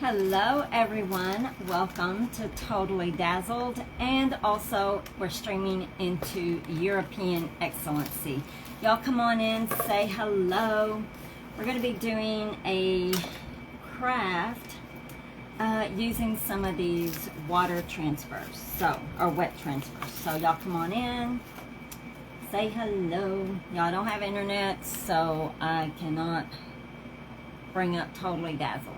Hello everyone, welcome to Totally Dazzled, and also we're streaming into European Excellency. Y'all come on in, say hello. We're going to be doing a craft using some of these water transfers, or wet transfers. So y'all come on in, say hello. Y'all don't have internet, so I cannot bring up Totally Dazzled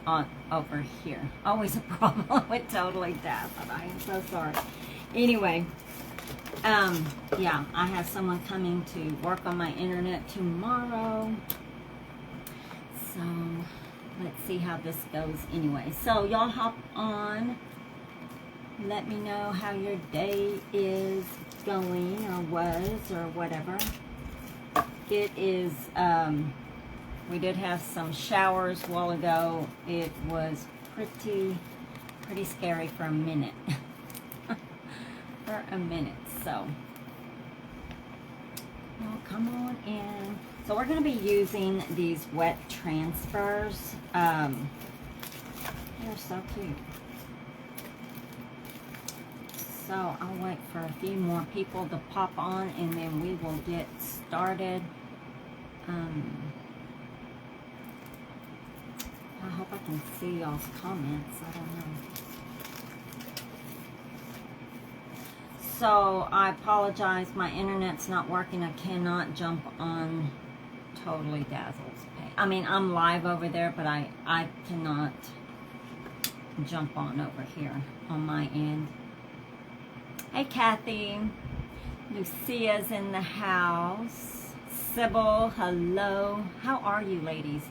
on over here. Always a problem with Totally Dazzled. I am so sorry. Anyway, yeah, I have someone coming to work on my internet tomorrow. So let's see how this goes anyway. So y'all hop on. Let me know how your day is going, or was, or whatever. It is, we did have some showers a while ago. It was pretty scary for a minute. So well, come on in. So we're going to be using these wet transfers. They're so cute. So I'll wait for a few more people to pop on, and then we will get started. I hope I can see y'all's comments. I don't know. So I apologize. My internet's not working. I cannot jump on Totally Dazzled's page. I mean, I'm live over there, but I cannot jump on over here on my end. Hey, Kathy. Lucia's in the house. Sybil, hello. How are you, ladies?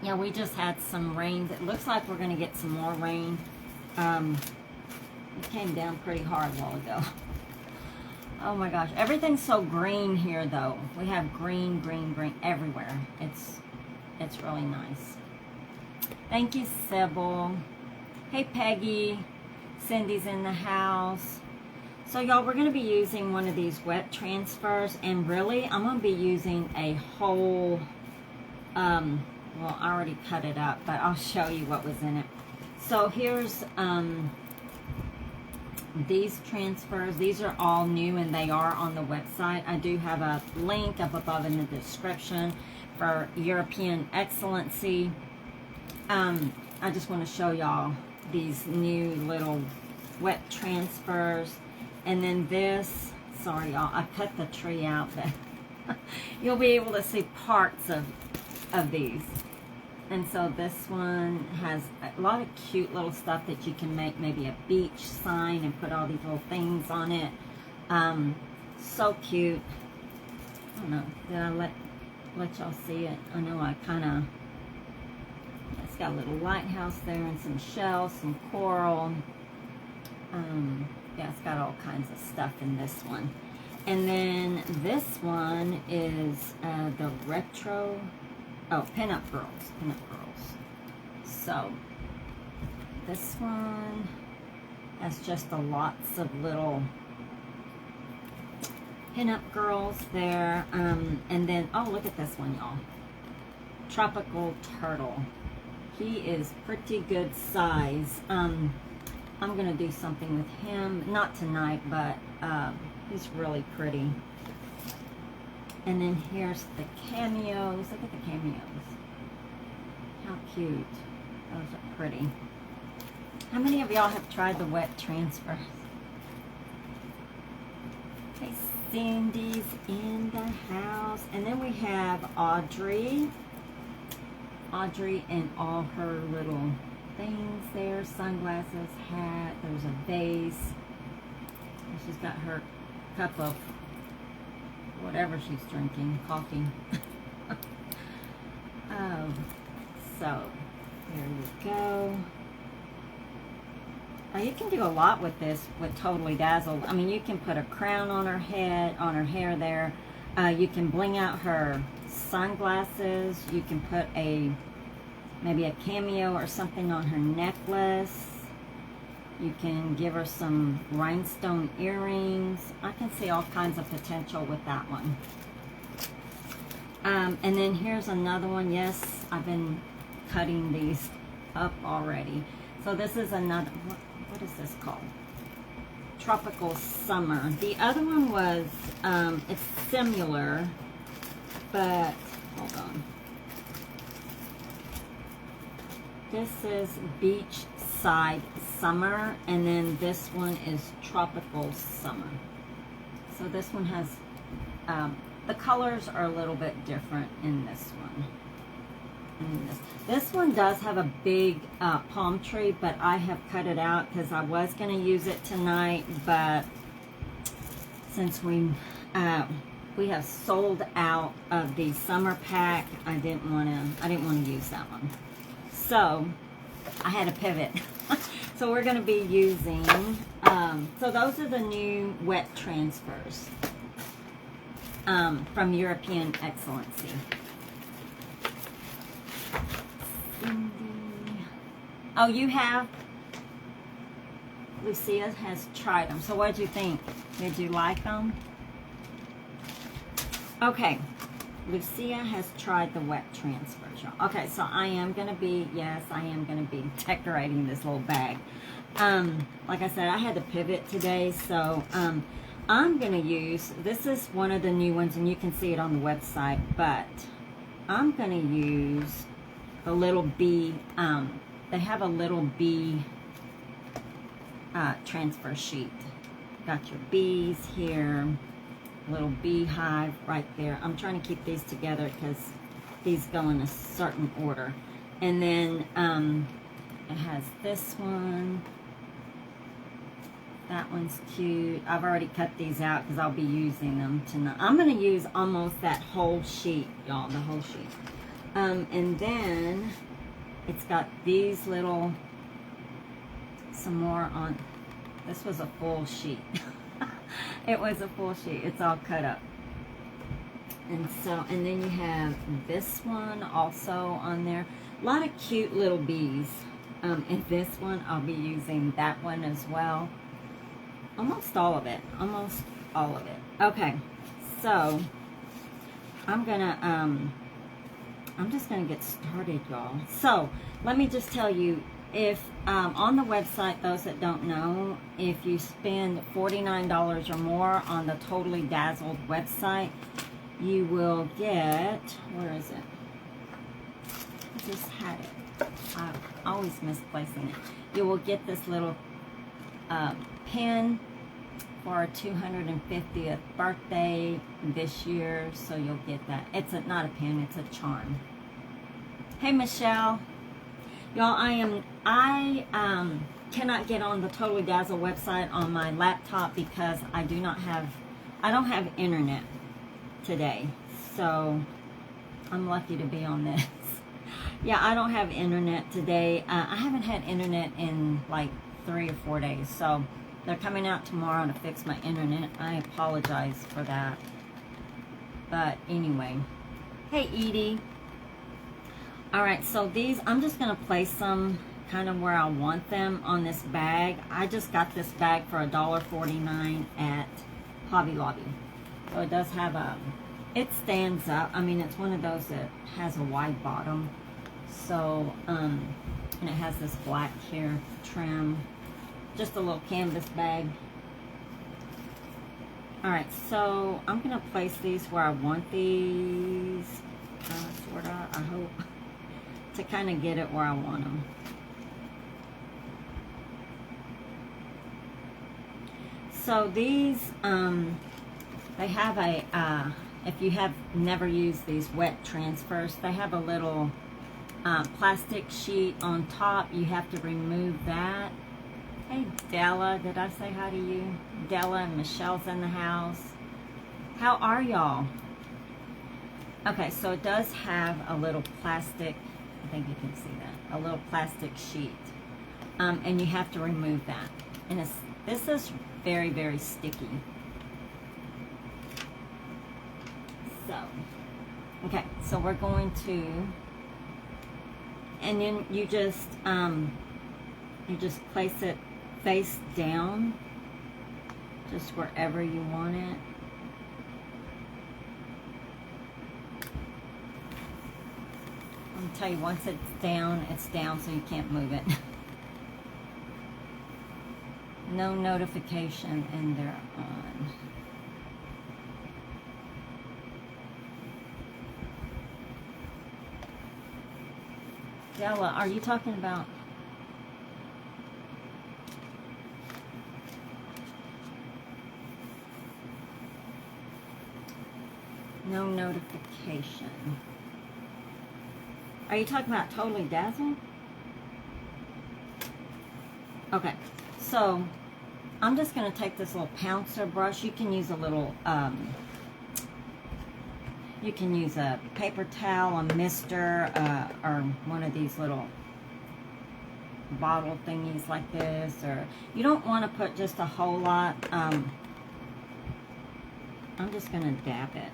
Yeah, we just had some rain. It looks like we're going to get some more rain. It came down pretty hard a while ago. Oh my gosh. Everything's so green here, though. We have green everywhere. It's really nice. Thank you, Sybil. Hey, Peggy. Cindy's in the house. So, y'all, we're going to be using one of these wet transfers. And really, I'm going to be using a whole... well, I already cut it up, but I'll show you what was in it. So here's these transfers. These are all new, and they are on the website. I do have a link up above in the description for European Excellency. I just want to show y'all these new little wet transfers. And then this, sorry y'all, I cut the tree out, but you'll be able to see parts of these. And so this one has a lot of cute little stuff that you can make, maybe a beach sign and put all these little things on it. So cute. I don't know, did I let y'all see it? I know I kind of, it's got a little lighthouse there and some shells, some coral. Yeah, it's got all kinds of stuff in this one. And then this one is the retro, Pinup Girls. So, this one has just lots of little Pinup Girls there. And then, oh, look at this one, y'all. Tropical Turtle. He is pretty good size. I'm going to do something with him. Not tonight, but he's really pretty. And then here's the cameos. Look at the cameos. How cute. Those are pretty. How many of y'all have tried the wet transfer? Okay, Cindy's in the house. And then we have Audrey. Audrey and all her little things there. Sunglasses, hat. There's a vase. And she's got her cup of whatever she's drinking, coffee. So there you go. Now you can do a lot with this with Totally Dazzled. I mean, you can put a crown on her head, on her hair there. You can bling out her sunglasses. You can put maybe a cameo or something on her necklace. You can give her some rhinestone earrings. I can see all kinds of potential with that one. And then here's another one. Yes, I've been cutting these up already. So this is another, what is this called? Tropical Summer. The other one was, it's similar, but, hold on. This is Beachside Summer, and then this one is Tropical Summer. So this one has, the colors are a little bit different in this one. And this one does have a big palm tree, but I have cut it out because I was going to use it tonight, but since we have sold out of the summer pack, I didn't want to use that one. So I had to pivot. So we're going to be using, so those are the new wet transfers from European Excellency. Oh, you have? Lucia has tried them. So what did you think? Did you like them? Okay. Lucia has tried the wet transfers, y'all. Okay, so I am going to be, yes, I am going to be decorating this little bag. Like I said, I had to pivot today, so I'm going to use, this is one of the new ones, and you can see it on the website, but I'm going to use the little bee, they have a little bee transfer sheet. Got your bees here. Little beehive right there. I'm trying to keep these together because these go in a certain order. And then it has this one. That one's cute. I've already cut these out because I'll be using them tonight. I'm going to use almost that whole sheet, y'all, the whole sheet. And then it's got these little, some more on, this was a full sheet. It was a full sheet. It's all cut up. And so, and then you have this one also on there. A lot of cute little bees. And this one, I'll be using that one as well. Almost all of it. Almost all of it. Okay. So, I'm just gonna get started, y'all. So, let me just tell you, if on the website, those that don't know, if you spend $49 or more on the Totally Dazzled website, you will get, where is it? I just had it. I'm always misplacing it. You will get this little pin for our 250th birthday this year, so you'll get that. It's not a pin, it's a charm. Hey, Michelle. Y'all, I cannot get on the Totally Dazzle website on my laptop because I don't have internet today. So, I'm lucky to be on this. Yeah, I don't have internet today. I haven't had internet in like 3 or 4 days. So, they're coming out tomorrow to fix my internet. I apologize for that. But anyway. Hey, Edie. Alright, so these, I'm just going to place them kind of where I want them on this bag. I just got this bag for $1.49 at Hobby Lobby. So it does have a, it stands up. I mean, it's one of those that has a wide bottom. So, and it has this black here trim. Just a little canvas bag. Alright, so I'm going to place these where I want these. Sort of, I hope. To kind of get it where I want them. So these, they have a, if you have never used these wet transfers, they have a little plastic sheet on top. You have to remove that. Hey, Della, did I say hi to you? Della and Michelle's in the house. How are y'all? Okay, so it does have a little plastic, I think you can see that, a little plastic sheet. And you have to remove that. And this is very, very sticky. So, okay, so we're going to, and then you just place it face down, just wherever you want it. I'm tell you, once it's down, so you can't move it. No notification, and they're on. Della, are you talking about? No notification. Are you talking about Totally Dazzled? Okay, so I'm just going to take this little pouncer brush. You can use a little, you can use a paper towel, a mister, or one of these little bottle thingies like this. Or you don't want to put just a whole lot. I'm just going to dab it.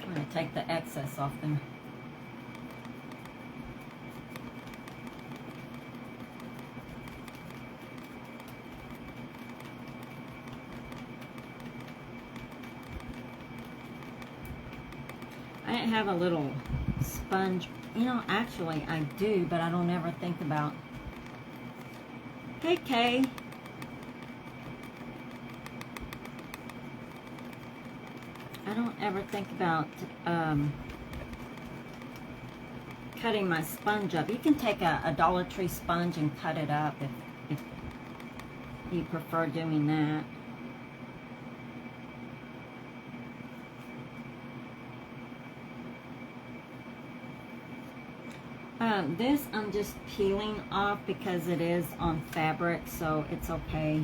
I'm going to take the excess off there. I have a little sponge. You know, actually I do, but I don't ever think about. Hey, Kay. I don't ever think about cutting my sponge up. You can take a Dollar Tree sponge and cut it up if you prefer doing that. This I'm just peeling off because it is on fabric, so it's okay.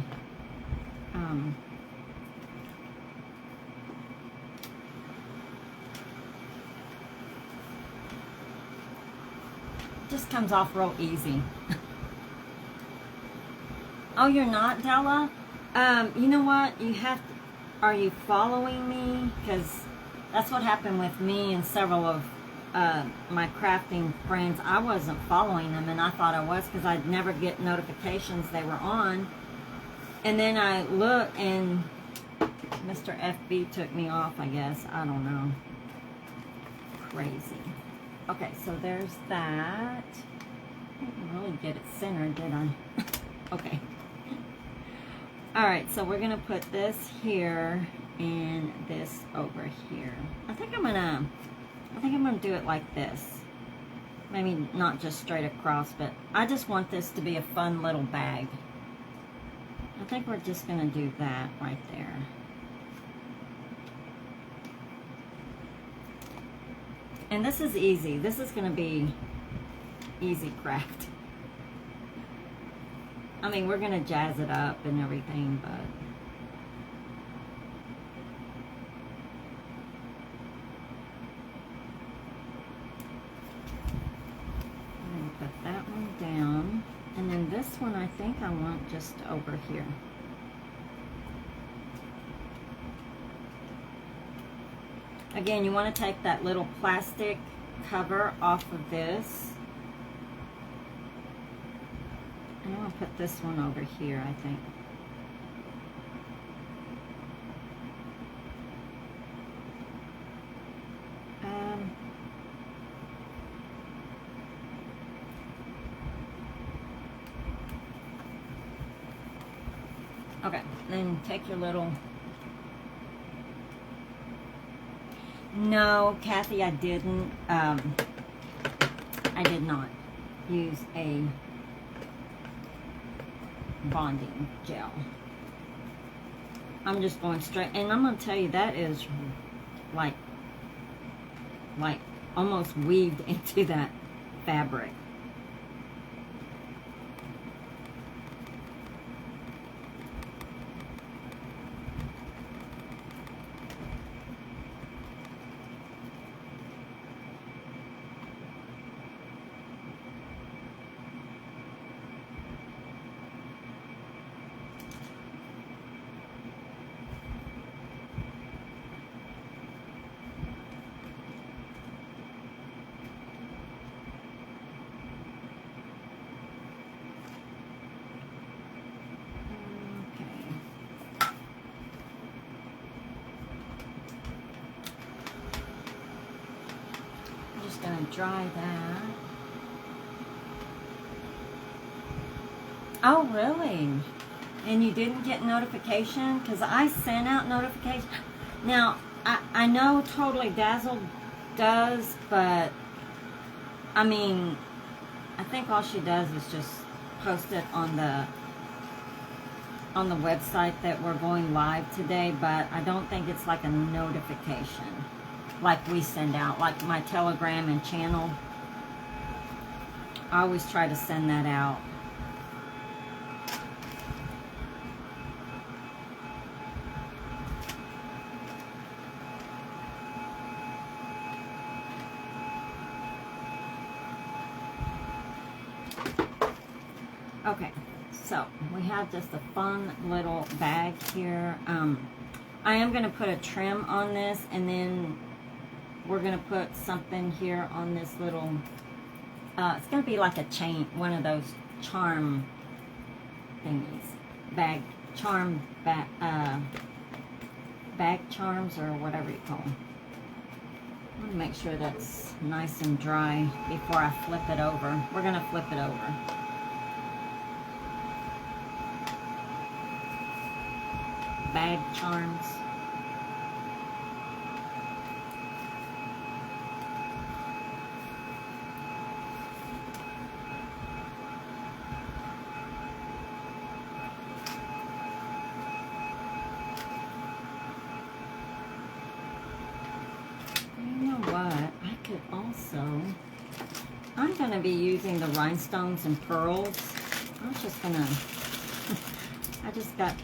Just comes off real easy. Oh, you're not, Della? You know what? You have to, are you following me? Because that's what happened with me and several of my crafting friends. I wasn't following them, and I thought I was because I'd never get notifications they were on. And then I looked, and Mr. FB took me off, I guess. I don't know. Crazy. Okay, so there's that. I didn't really get it centered, did I? Okay. Alright, so we're going to put this here and this over here. I think I'm gonna do it like this. Maybe not just straight across, but I just want this to be a fun little bag. I think we're just going to do that right there. And this is easy. This is going to be easy craft. I mean, we're going to jazz it up and everything, but I'm going to put that one down. And then this one I think I want just over here. Again, you want to take that little plastic cover off of this. And I'm going to put this one over here, I think. Okay, then take your little... No, Kathy, I didn't. I did not use a bonding gel. I'm just going straight, and I'm going to tell you that is like almost weaved into that fabric. going to dry that. Oh, really? And you didn't get notification? Because I sent out notification. Now, I know Totally Dazzled does, but I mean, I think all she does is just post it on the website that we're going live today, but I don't think it's like a notification like we send out, like my Telegram and channel. I always try to send that out. Okay, so we have just a fun little bag here. I am going to put a trim on this, and then we're going to put something here on this little, it's going to be like a chain, one of those charm thingies, bag charms, or whatever you call them. I want to make sure that's nice and dry before I flip it over. We're going to flip it over. Bag charms. I'm going to be using the rhinestones and pearls. I'm just going to, I just got,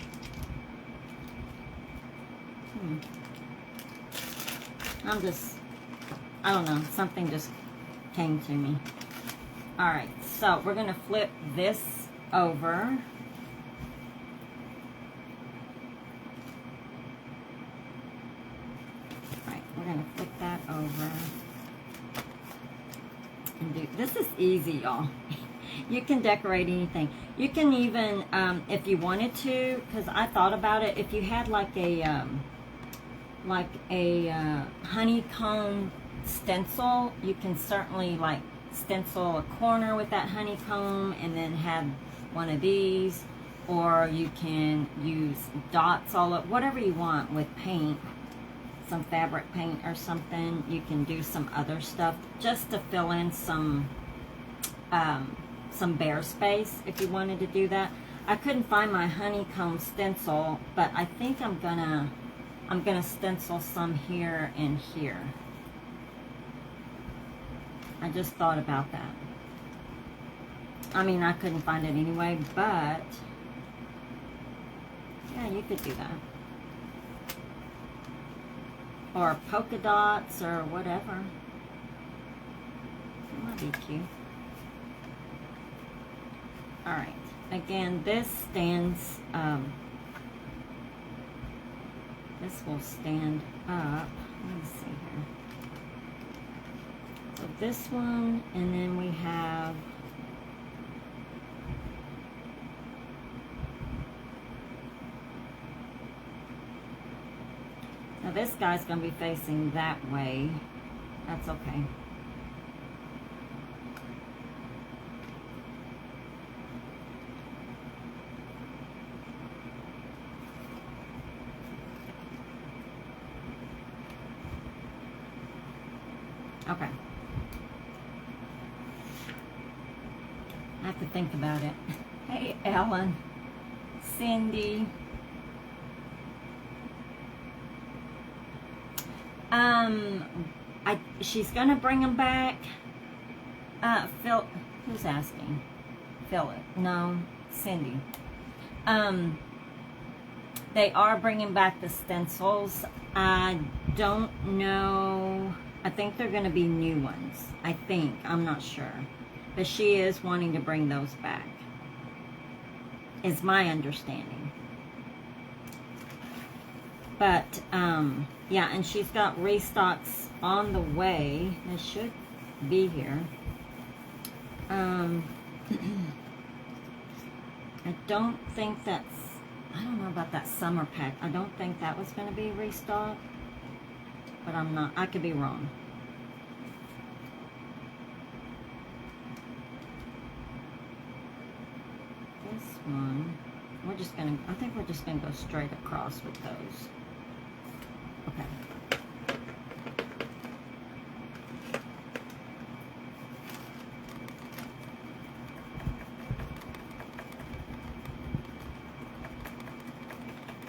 I don't know, something just came to me. Alright, so we're going to flip this over. Alright, we're going to flip that over. This is easy, y'all. You can decorate anything. You can even, if you wanted to, because I thought about it, if you had like a honeycomb stencil, you can certainly like stencil a corner with that honeycomb and then have one of these, or you can use dots all up, whatever you want with paint. Some fabric paint or something. You can do some other stuff just to fill in some bare space if you wanted to do that. I couldn't find my honeycomb stencil, but I think I'm gonna stencil some here and here. I just thought about that. I mean, I couldn't find it anyway, but yeah, you could do that. Or polka dots or whatever. That might be cute. Alright. Again, this stands, this will stand up. Let me see here. So this one, and then we have now this guy's going to be facing that way. That's okay. Okay. I have to think about it. Hey, Ellen. Cindy. She's gonna bring them back. Phil, who's asking? Philip, no, Cindy. They are bringing back the stencils. I don't know. I think they're gonna be new ones. I think, I'm not sure, but she is wanting to bring those back. Is my understanding. But yeah, and she's got restocks on the way. They should be here. I don't think that's, I don't know about that summer pack. I don't think that was going to be restocked, but I'm not, I could be wrong. one. I think we're just gonna go straight across with those. Okay.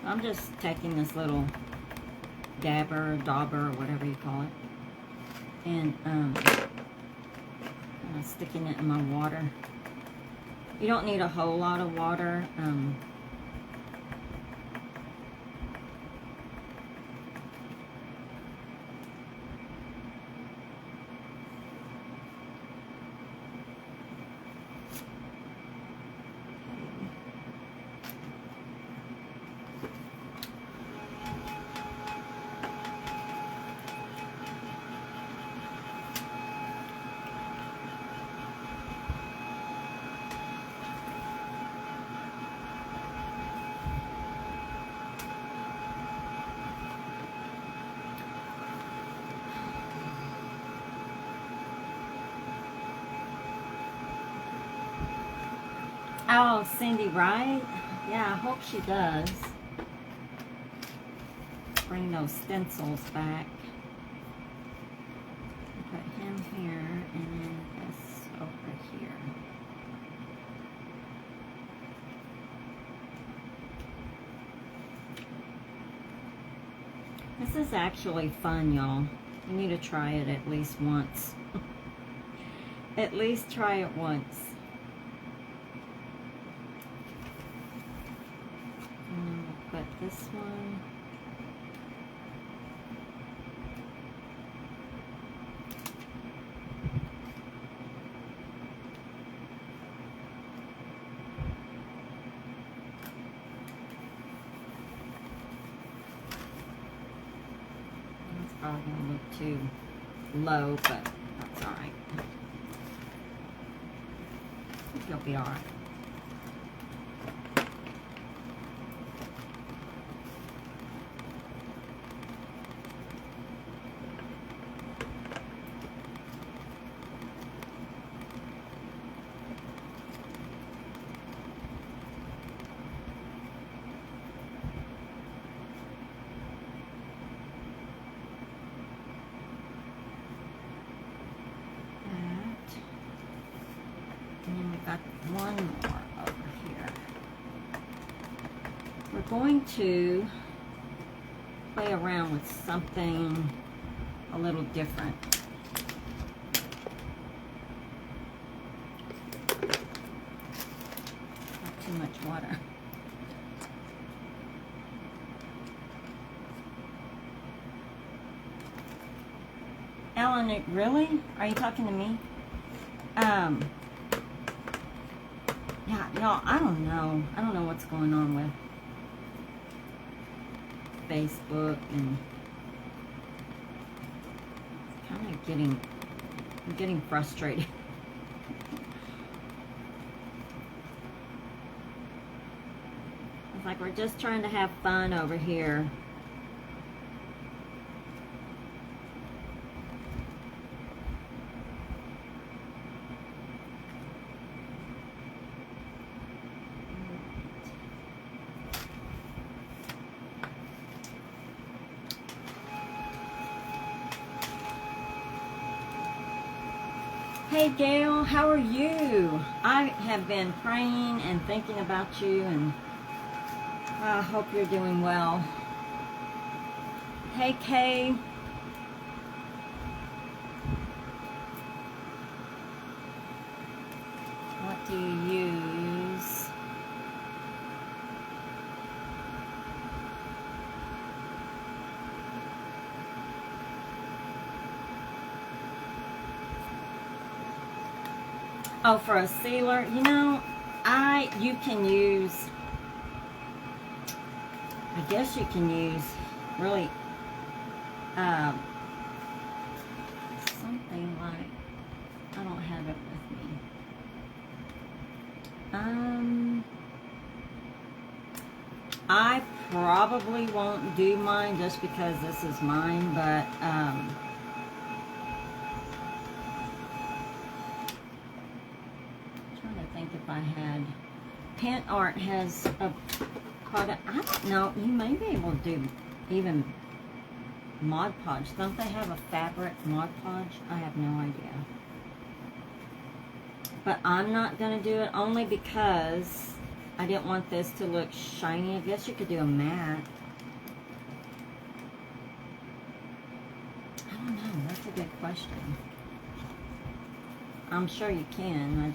I'm just taking this little dauber, or whatever you call it, and kind of sticking it in my water. You don't need a whole lot of water. Oh, Cindy, right? Yeah, I hope she does. Bring those stencils back. Put him here and then this over here. This is actually fun, y'all. You need to try it at least once. At least try it once. This one. It's probably going to look too low, but that's alright. I think you'll be alright. Got one more over here. We're going to play around with something a little different. Not too much water. Ellen, really? Are you talking to me? Yeah, no, I don't know. I don't know what's going on with Facebook and kind of I'm getting frustrated. It's like we're just trying to have fun over here. Hey Gail, how are you? I have been praying and thinking about you, and I hope you're doing well. Hey Kay. What do you use? Oh, for a sealer, you know, you can use, I guess you can use really something like, I don't have it with me. I probably won't do mine just because this is mine, but Pant Art has a product. I don't know. You may be able to do even Mod Podge. Don't they have a fabric Mod Podge? I have no idea. But I'm not going to do it only because I didn't want this to look shiny. I guess you could do a matte. I don't know. That's a good question. I'm sure you can.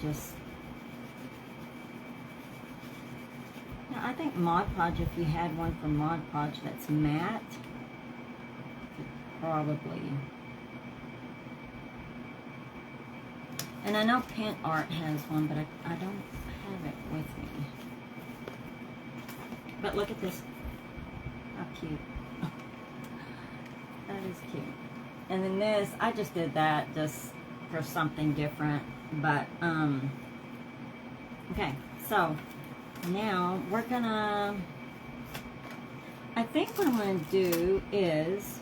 I think Mod Podge, if you had one from Mod Podge that's matte, could probably. And I know Pant Art has one, but I don't have it with me. But look at this. How cute. That is cute. And then this, I just did that just for something different. But, okay. So, now we're gonna, I think what I'm gonna do is,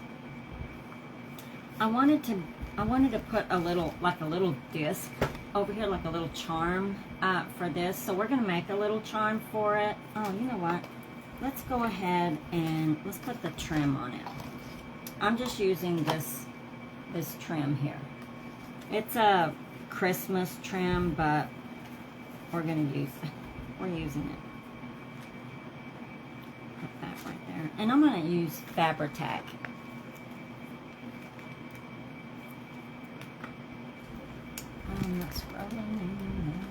I wanted to put a little, like a little disc over here, like a little charm for this. So we're gonna make a little charm for it. Oh, you know what? Let's go ahead and let's put the trim on it. I'm just using this trim here. It's a Christmas trim, but we're using it. Put that right there. And I'm gonna use Fabri-Tac. I'm not scrolling anymore.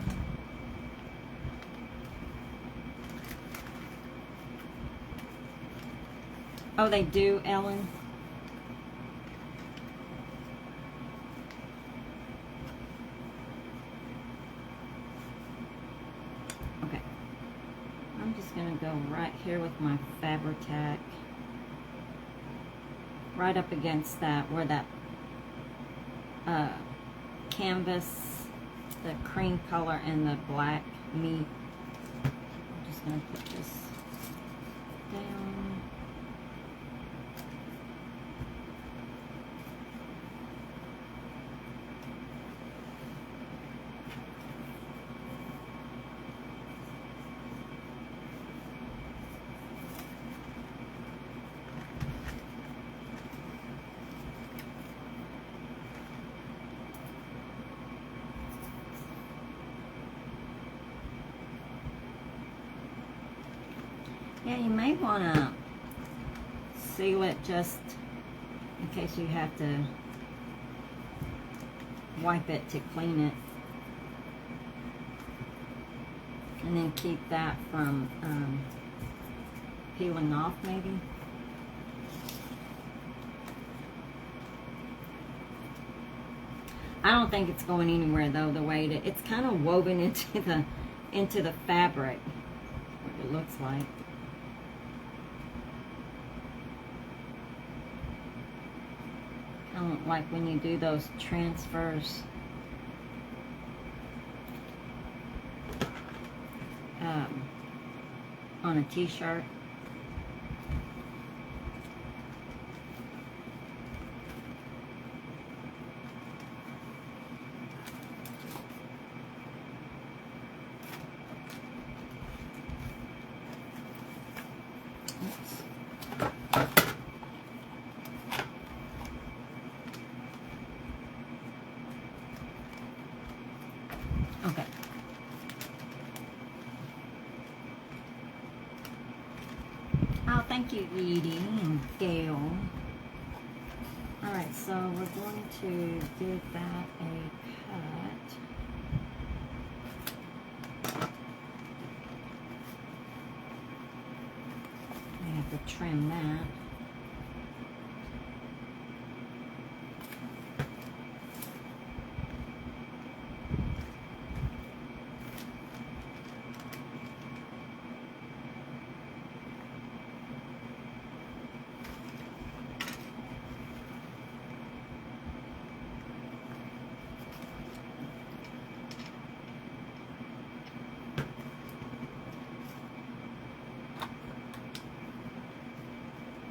Oh, they do, Ellen? Okay. I'm just going to go right here with my Fabri-Tac. Right up against that, where that canvas, the cream color and the black meet. I'm just going to put this down. Yeah, you may want to seal it just in case you have to wipe it to clean it. And then keep that from peeling off maybe. I don't think it's going anywhere though, the way it's kind of woven into the fabric, what it looks like. I don't like when you do those transfers on a t-shirt. Okay. Oh, thank you, Edie and Gail. Alright, so we're going to give that a cut. I have to trim that.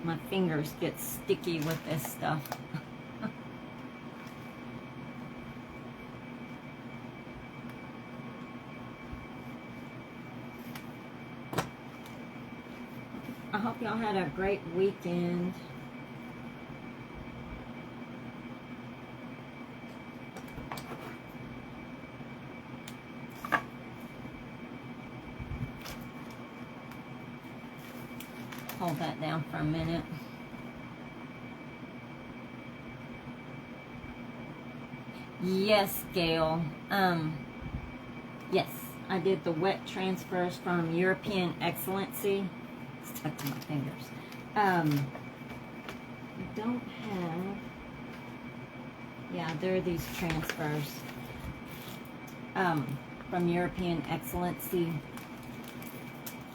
My fingers get sticky with this stuff. y'all had a great weekend. Hold that down for a minute. Yes, Gail. Yes, I did the wet transfers from European Excellency. Stuck to my fingers. I don't have. Yeah, there are these transfers from European Excellency.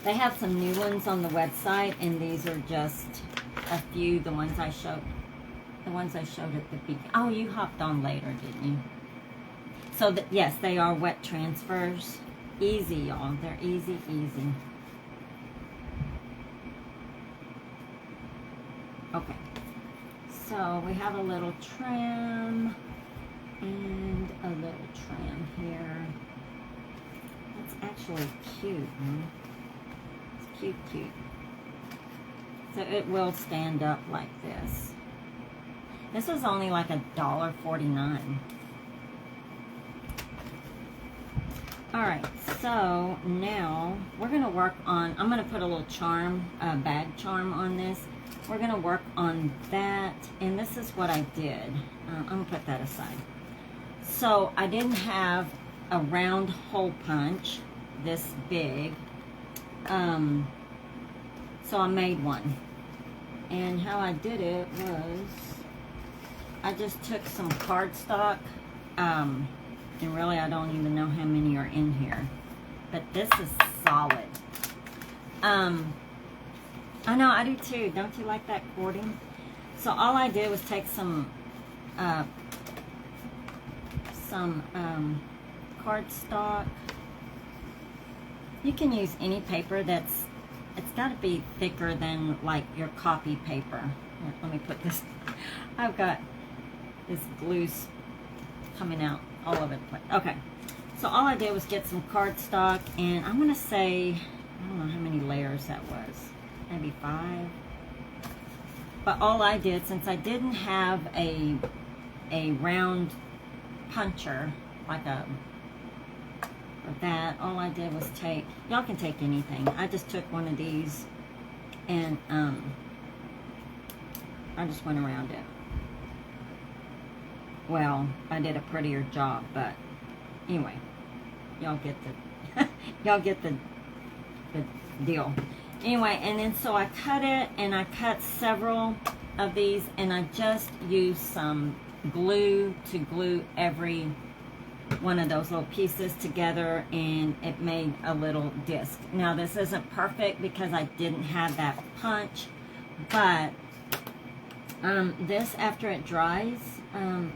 They have some new ones on the website, and these are just a few. The ones I showed at the beginning. Oh, you hopped on later, didn't you? So yes, they are wet transfers. Easy, y'all. They're easy, easy. Okay. So we have a little trim and a little trim here. That's actually cute, huh? It's cute, cute. So it will stand up like this. This was only like $1.49. Alright, so now we're going to work on, I'm going to put a little charm, bag charm on this. We're going to work on that, and this is what I did. I'm going to put that aside. So I didn't have a round hole punch this big, so I made one. And how I did it was, I just took some cardstock, and really I don't even know how many are in here, but this is solid. I know, I do too. Don't you like that cording? So all I did was take some cardstock. You can use any paper that's, it's got to be thicker than like your copy paper. Here, let me put this, I've got this glue coming out all over the place. Okay, so all I did was get some cardstock, and I'm going to say, I don't know how many layers that was. Maybe 5. But all I did, since I didn't have a round puncher like a or that, all I did was take, y'all can take anything. I just took one of these, and I just went around it. Well, I did a prettier job, but anyway, y'all get the y'all get the deal. Anyway, and then so I cut it, and I cut several of these, and I just used some glue to glue every one of those little pieces together, and it made a little disc. Now this isn't perfect because I didn't have that punch, but this, after it dries,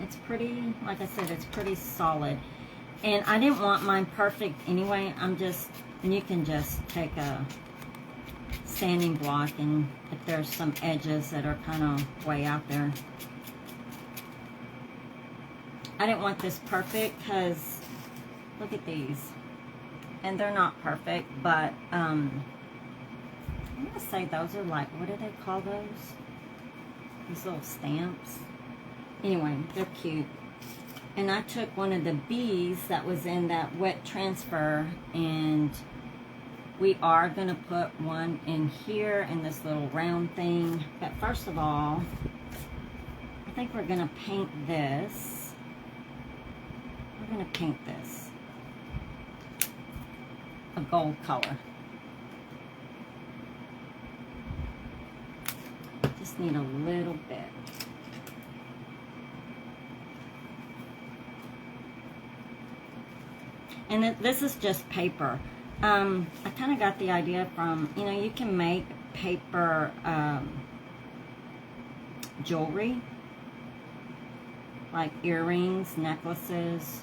it's pretty, like I said, it's pretty solid. And I didn't want mine perfect anyway. And you can just take a sanding block, and if there's some edges that are kind of way out there. I didn't want this perfect because look at these, and they're not perfect, but I'm gonna say those are like, what do they call those? These little stamps. Anyway, they're cute. And I took one of the bees that was in that wet transfer, and we are going to put one in here in this little round thing. But first of all, I think we're going to paint this. We're going to paint this a gold color. Just need a little bit. And this is just paper. I kind of got the idea from, you know, you can make paper jewelry, like earrings, necklaces.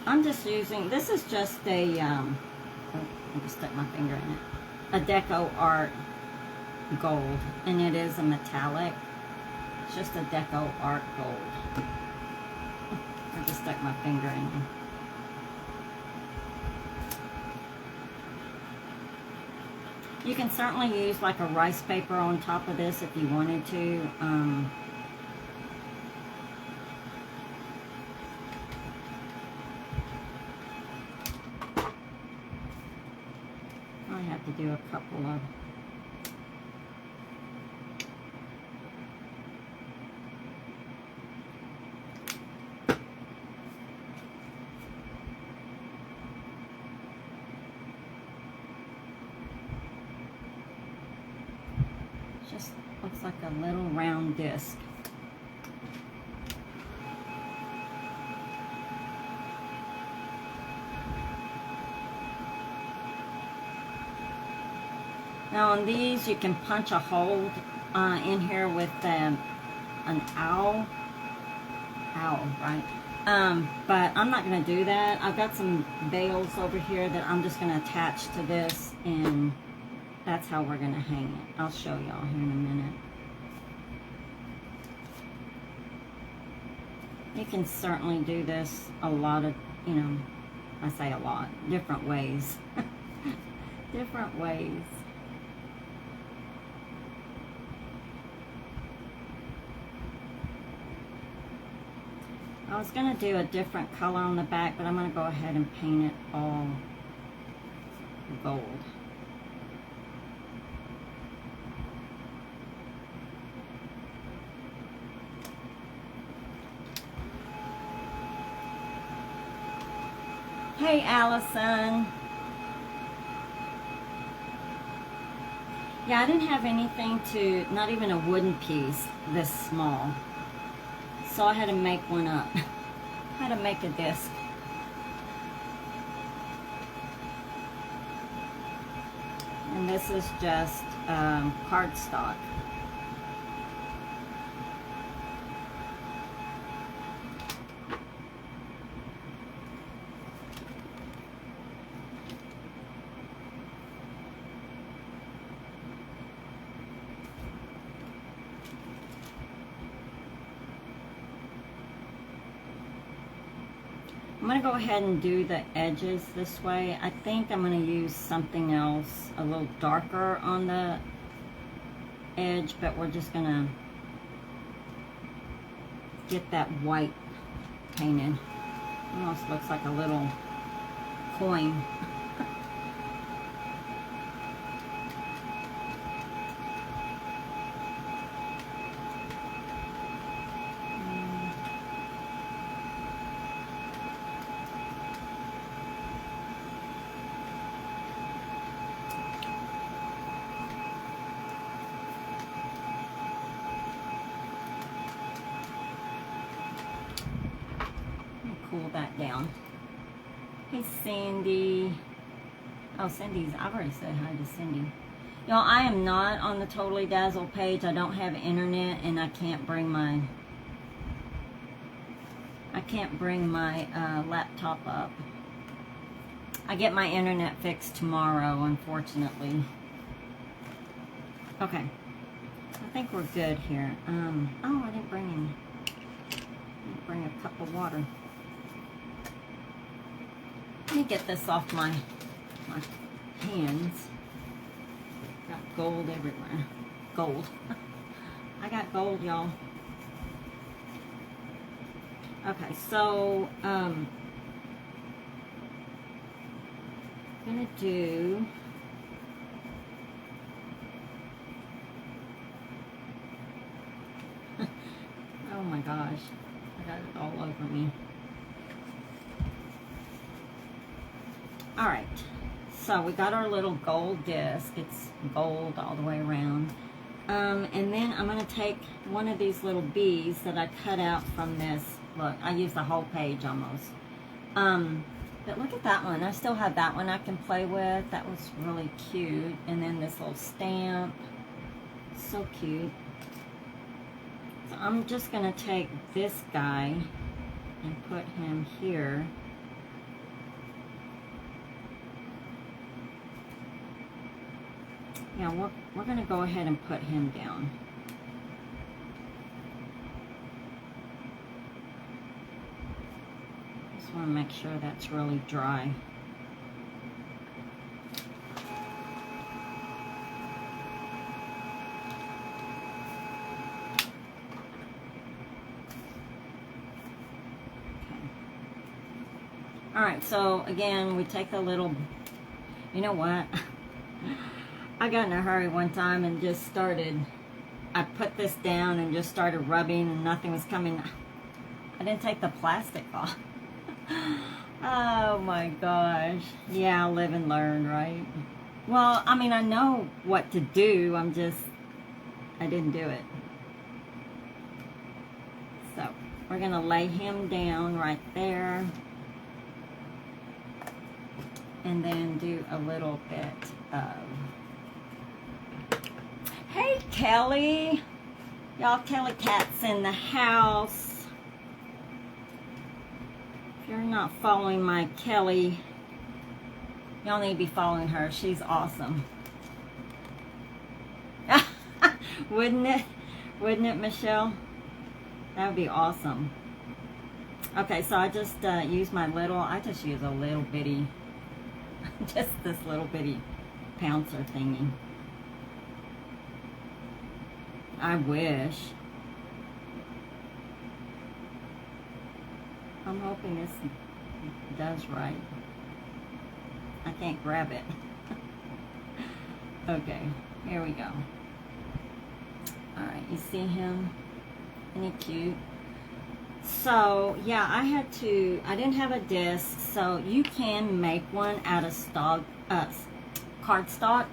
I'm just using, this is just a, I just stuck my finger in it, a Deco Art gold, and it is a metallic It's just a Deco Art Gold. I just stuck my finger in there. You can certainly use like a rice paper on top of this if you wanted to. I have to do a couple of. Just looks like a little round disc. Now on these you can punch a hole in here with an owl, right? But I'm not going to do that. I've got some bales over here that I'm just going to attach to this, and that's how we're going to hang it. I'll show y'all here in a minute. You can certainly do this a lot of, you know, I say a lot, different ways. Different ways. I was going to do a different color on the back, but I'm going to go ahead and paint it all gold. Hey, Allison. Yeah, I didn't have anything to, not even a wooden piece this small. So I had to make one up. I had to make a disc. And this is just cardstock. I'm going to go ahead and do the edges this way. I think I'm going to use something else a little darker on the edge, but we're just going to get that white painted. Almost looks like a little coin. Cool that down. Hey, Sandy. Oh, I've already said hi to Cindy. Y'all, I am not on the Totally Dazzled page. I don't have internet, and I can't bring my laptop up. I get my internet fixed tomorrow, unfortunately. Okay. I think we're good here. Oh, I didn't bring any. I didn't bring a cup of water. Let me get this off my hands. Got gold everywhere. Gold. I got gold, y'all. Okay, so I'm gonna do oh my gosh, I got it all over me. Alright, so we got our little gold disc. It's gold all the way around. And then I'm going to take one of these little bees that I cut out from this. Look, I used the whole page almost. But look at that one. I still have that one I can play with. That was really cute. And then this little stamp. So cute. So I'm just going to take this guy and put him here. Yeah, we're going to go ahead and put him down. Just want to make sure that's really dry. Alright, so again, we take the little, you know what? I got in a hurry one time and just started, I put this down and just started rubbing and nothing was coming. I didn't take the plastic off. Oh my gosh. Yeah, live and learn, right? Well, I mean, I know what to do. I didn't do it. So, we're going to lay him down right there. And then do a little bit of... Hey, Kelly! Y'all, Kelly Cat's in the house. If you're not following my Kelly, y'all need to be following her. She's awesome. Wouldn't it? Wouldn't it, Michelle? That would be awesome. Okay, so I just use my little... I just use a little bitty... just this little bitty pouncer thingy. I wish. I'm hoping this does right. I can't grab it. Okay, here we go. Alright, you see him? Isn't he cute? So, yeah, I didn't have a disc, so you can make one out of cardstock.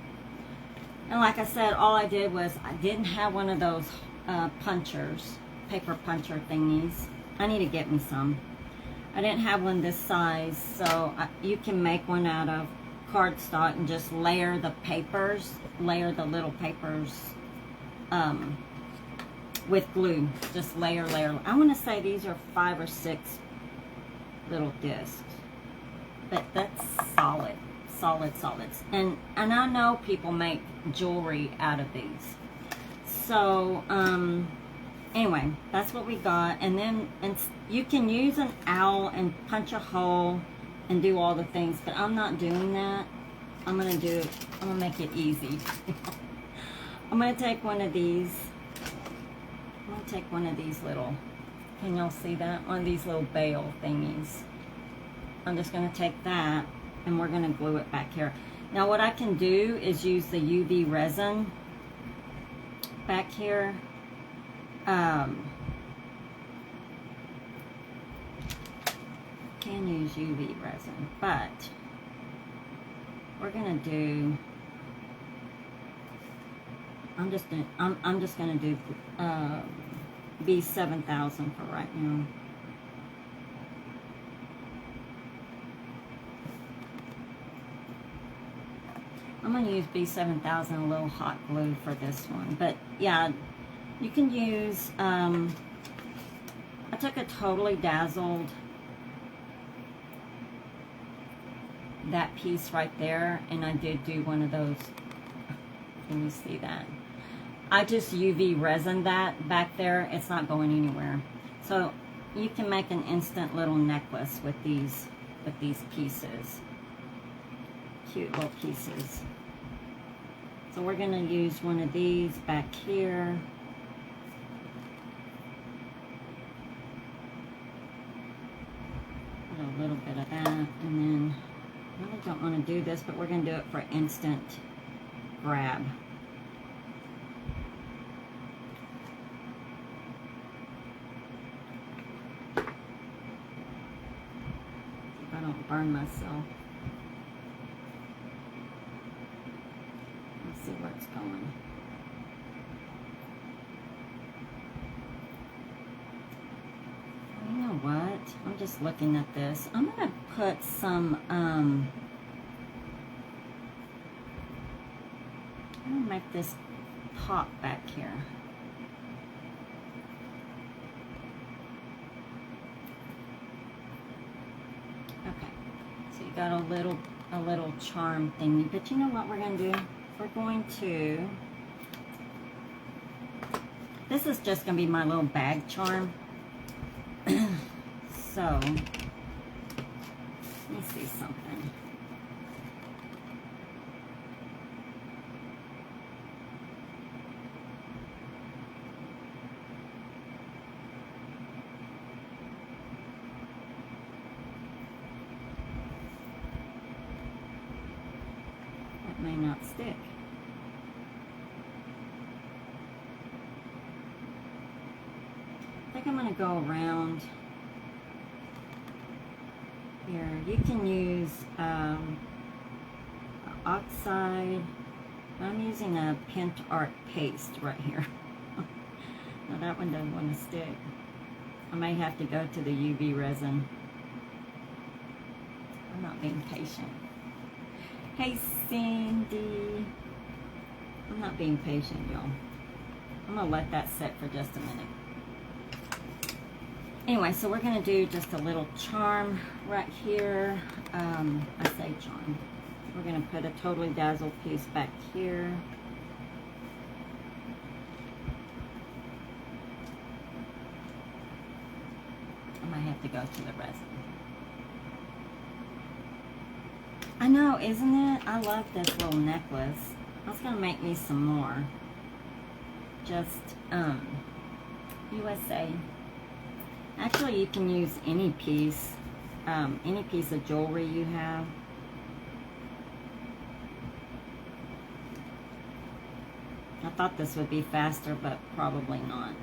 And like I said, all I did was, I didn't have one of those punchers, paper puncher thingies. I need to get me some. I didn't have one this size, so you can make one out of cardstock and just layer the papers, layer the little papers with glue. Just layer. I want to say these are 5 or 6 little discs, but that's solid. And I know people make jewelry out of these. So anyway, that's what we got. And then you can use an owl and punch a hole and do all the things, but I'm not doing that. I'm gonna make it easy. I'm gonna take one of these. I'm gonna take one of these little, can y'all see that? One of these little bail thingies. I'm just gonna take that and we're gonna glue it back here. Now what I can do is use the UV resin back here. Can use UV resin, but we're gonna do, I'm just gonna do B7000 for right now. I'm going to use B7000, a little hot glue for this one. But yeah, you can use, I took a Totally Dazzled, that piece right there, and I did do one of those. Can you see that? I just UV resin that back there. It's not going anywhere. So you can make an instant little necklace with these pieces. Cute little pieces. So we're going to use one of these back here. Put a little bit of that, and then I really don't want to do this, but we're going to do it for instant grab. If I don't burn myself. Let's see where it's going. You know what? I'm just looking at this. I'm going to put some, I'm going to make this pop back here. Okay. So you got a little charm thingy. But you know what we're going to do? We're going to, this is just going to be my little bag charm. So, Let me see something. That may not stick. I think I'm going to go around here. You can use oxide. I'm using a Pent Art paste right here. Now that one doesn't want to stick. I may have to go to the UV resin. I'm not being patient. Hey Cindy. I'm not being patient, y'all. I'm going to let that set for just a minute. Anyway, so we're going to do just a little charm right here. I say charm. We're going to put a Totally Dazzled piece back here. I might have to go to the resin. I know, isn't it? I love this little necklace. I was going to make me some more. Just, USA. Actually, you can use any piece of jewelry you have. I thought this would be faster, but probably not.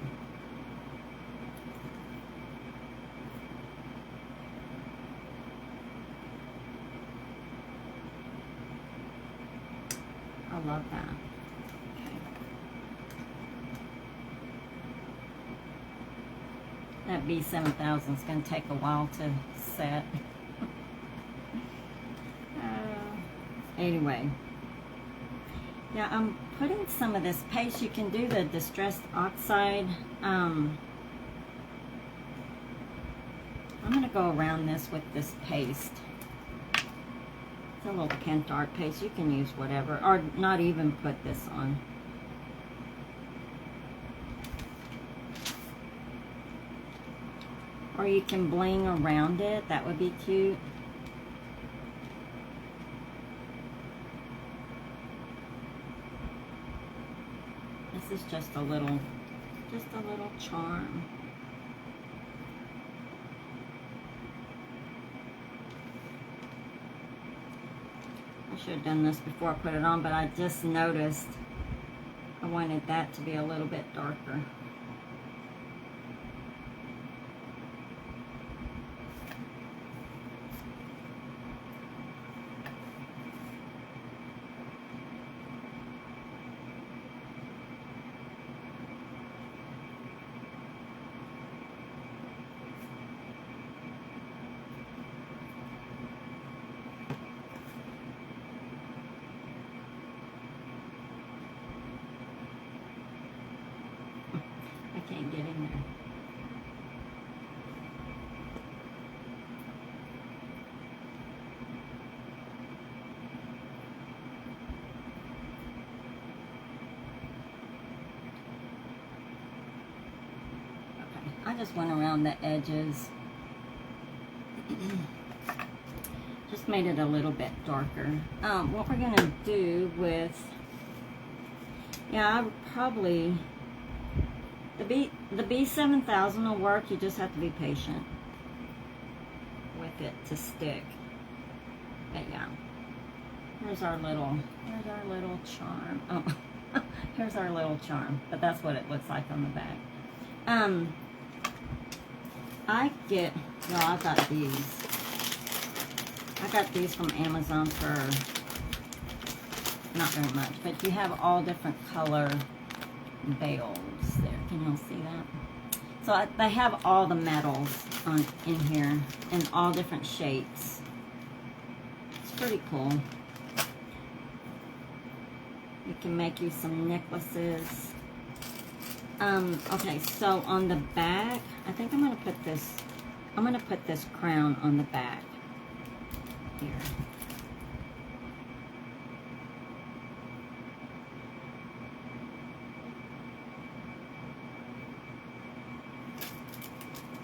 I love that. That B7000 is going to take a while to set. Anyway. Yeah, I'm putting some of this paste. You can do the distressed oxide. I'm going to go around this with this paste. It's a little Pent Art paste. You can use whatever, or not even put this on. Or you can bling around it. That would be cute. This is just a little charm. I should have done this before I put it on, but I just noticed I wanted that to be a little bit darker. Can't get in there. Okay, I just went around the edges. Just made it a little bit darker. What we're gonna do with, yeah, I would probably, the B7000 will work. You just have to be patient with it to stick. But yeah, here's our little charm. Oh, here's our little charm. But that's what it looks like on the back. I got these. I got these from Amazon for not very much, but you have all different color bales there. Can y'all see that? So they have all the metals in here in all different shapes. It's pretty cool. You can make you some necklaces. Okay, so on the back, I think I'm gonna put this crown on the back here.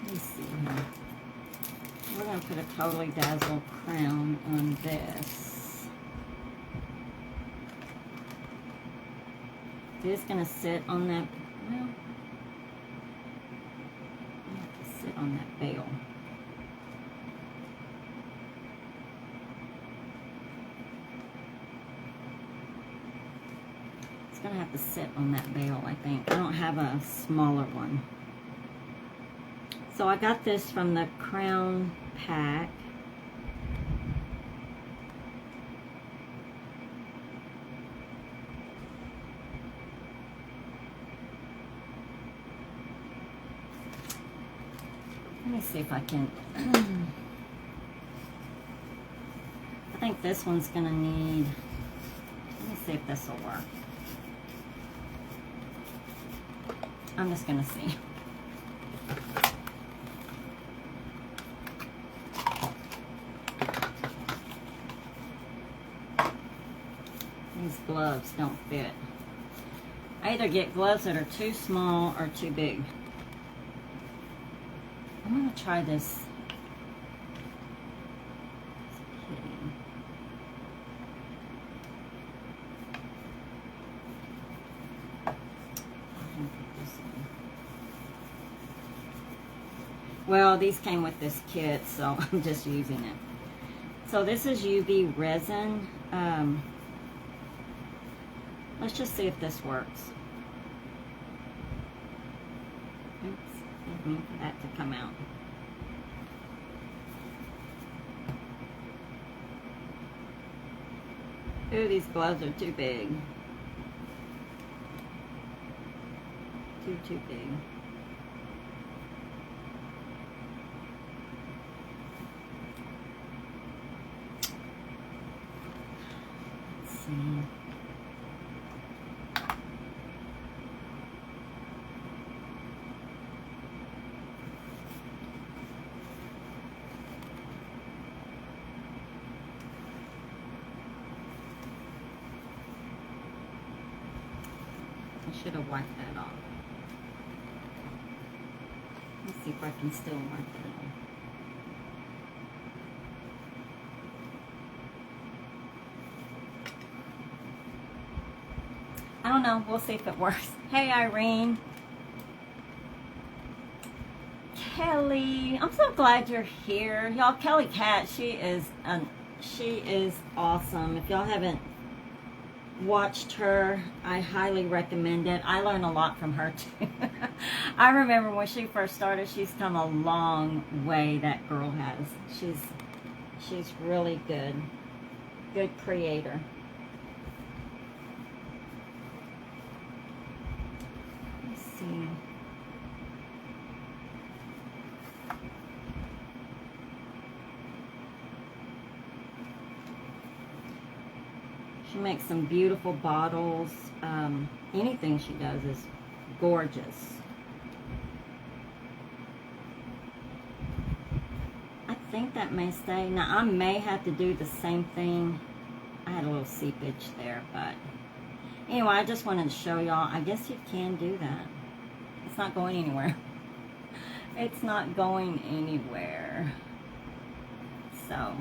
Let me see here. we're going to put a Totally Dazzled crown on this. It's going to sit on that, well, I have to sit on that veil. It's going to have to sit on that veil, I think. I don't have a smaller one. So I got this from the crown pack. Let me see if I can. I think this one's gonna need. Let me see if this will work. I'm just gonna see. These gloves don't fit. I either get gloves that are too small or too big. I'm going to try this. Well, these came with this kit, so I'm just using it. So this is UV resin. Let's just see if this works. Oops, didn't mean for that to come out. Ooh, these gloves are too big. Too big. Let's see. I should have wiped that off. Let's see if I can still wipe that off. I don't know. We'll see if it works. Hey, Irene. Kelly. I'm so glad you're here. Y'all, Kelly Cat, she is awesome. If y'all haven't watched her, I highly recommend it. I learn a lot from her too. I remember when she first started, she's come a long way, that girl has. She's really good. Good creator. Let's see. She makes some beautiful bottles. Anything she does is gorgeous. I think that may stay. Now, I may have to do the same thing. I had a little seepage there, but anyway, I just wanted to show y'all. I guess you can do that. It's not going anywhere. It's not going anywhere. So,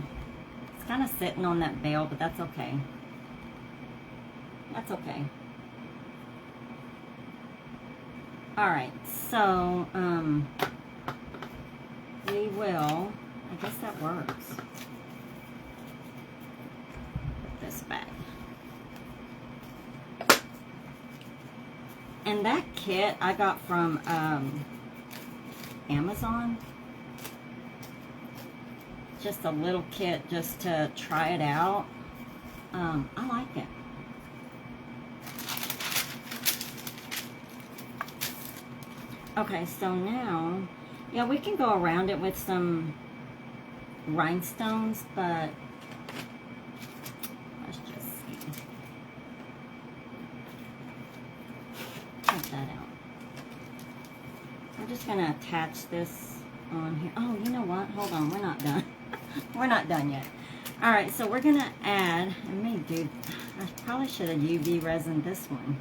it's kind of sitting on that veil, but that's okay. That's okay. Alright, so, we will, I guess that works. Put this back. And that kit I got from, Amazon. Just a little kit just to try it out. I like it. Okay, so now, yeah, we can go around it with some rhinestones, but let's just see. Check that out. I'm just going to attach this on here. Oh, you know what? Hold on, we're not done. We're not done yet. Alright, so we're going to add, I probably should have UV resin this one.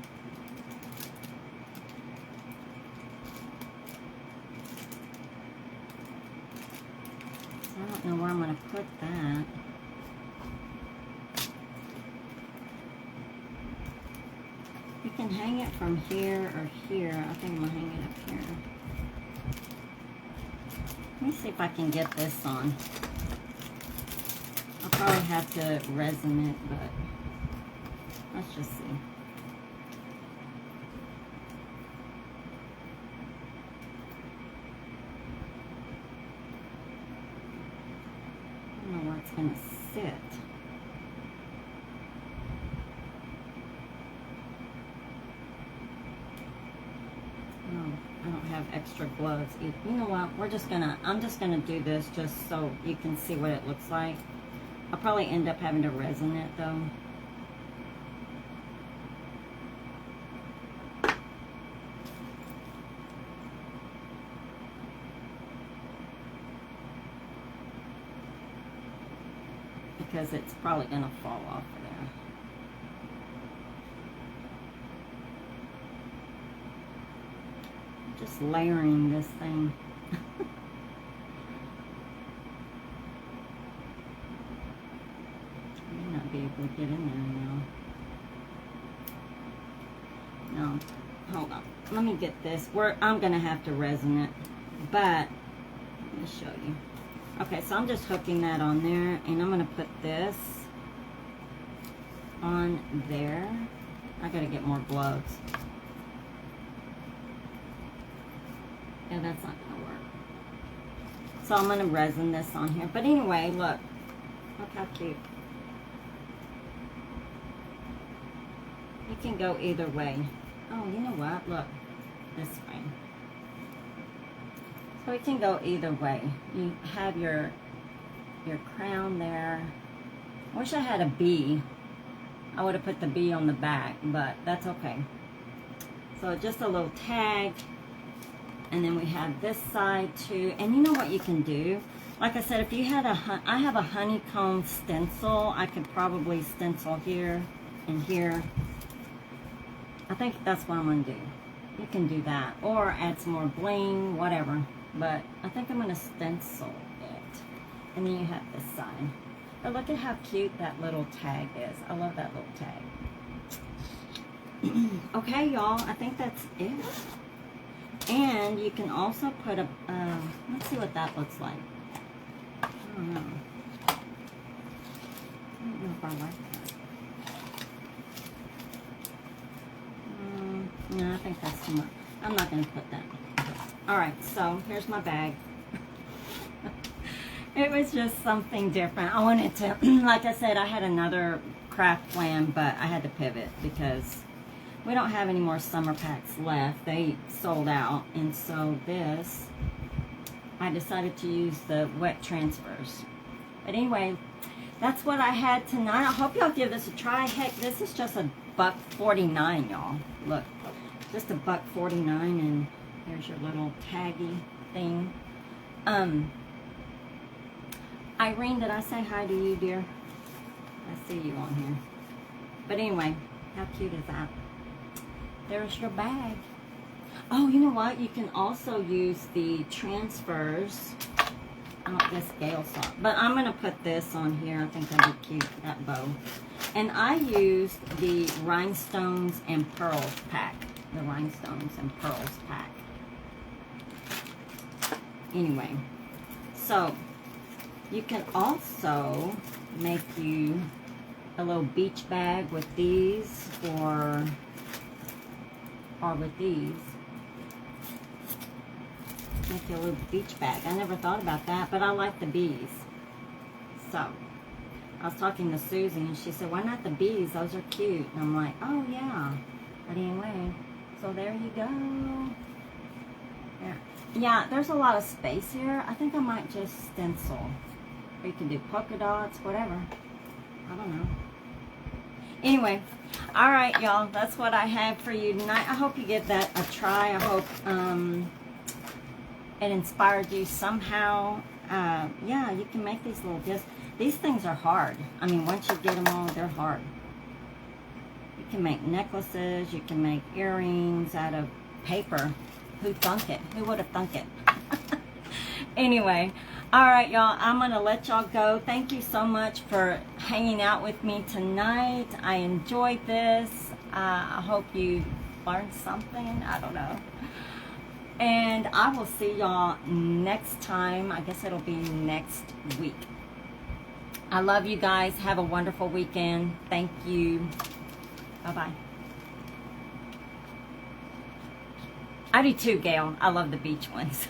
I don't don't know where I'm going to put that. You can hang it from here or here. I think I'm going to hang it up here. Let me see if I can get this on. I'll probably have to resin it, but let's just see. I don't know where it's going to sit. I don't have extra gloves. You know what? I'm just gonna do this just so you can see what it looks like. I'll probably end up having to resin it though. Because it's probably gonna fall off of there. Just layering this thing. May not be able to get in there now. No, hold on. Let me get this. I'm gonna have to resin it, but let me show you. Okay, so I'm just hooking that on there, and I'm gonna put this on there. I gotta get more gloves. Yeah, that's not gonna work. So I'm gonna resin this on here. But anyway, look how cute. You can go either way. Oh, you know what? Look, this way. So it can go either way. You have your crown there. I wish I had a bee. I would have put the bee on the back, but that's okay. So just a little tag. And then we have this side too. And you know what you can do? Like I said, if you had I have a honeycomb stencil. I could probably stencil here and here. I think that's what I'm going to do. You can do that. Or add some more bling, whatever. But I think I'm going to stencil it. And then you have this side. But look at how cute that little tag is. I love that little tag. Okay, y'all. I think that's it. And you can also put a, let's see what that looks like. I don't know. I don't know if I like that. No, I think that's too much. I'm not going to put that. Alright, so here's my bag. It was just something different. I wanted to, like I said, I had another craft plan, but I had to pivot because we don't have any more summer packs left. They sold out. And so this, I decided to use the wet transfers. But anyway, that's what I had tonight. I hope y'all give this a try. Heck, this is just $1.49, y'all. Look, just $1.49, and here's your little taggy thing. Irene, did I say hi to you, dear? I see you on here. But anyway, how cute is that? There's your bag. Oh, you know what? You can also use the transfers. Oh, this Gale saw. But I'm going to put this on here. I think that'd be cute, that bow. And I used the rhinestones and pearls pack. The rhinestones and pearls pack. Anyway, so you can also make you a little beach bag with these, or with these. Make you a little beach bag. I never thought about that, but I like the bees. So, I was talking to Susie, and she said, why not the bees? Those are cute. And I'm like, oh yeah. But anyway, so there you go. There. Yeah, there's a lot of space here. I think I might just stencil. Or you can do polka dots, whatever. I don't know. Anyway, alright y'all, that's what I have for you tonight. I hope you give that a try. I hope it inspired you somehow. Yeah, you can make these little discs. These things are hard. I mean, once you get them all, they're hard. You can make necklaces. You can make earrings out of paper. Who thunk it? Who would have thunk it? Anyway, All right, y'all, I'm going to let y'all go. Thank you so much for hanging out with me tonight. I enjoyed this. I hope you learned something. I don't know. And I will see y'all next time. I guess it'll be next week. I love you guys. Have a wonderful weekend. Thank you. Bye-bye. I do too, Gail. I love the beach ones.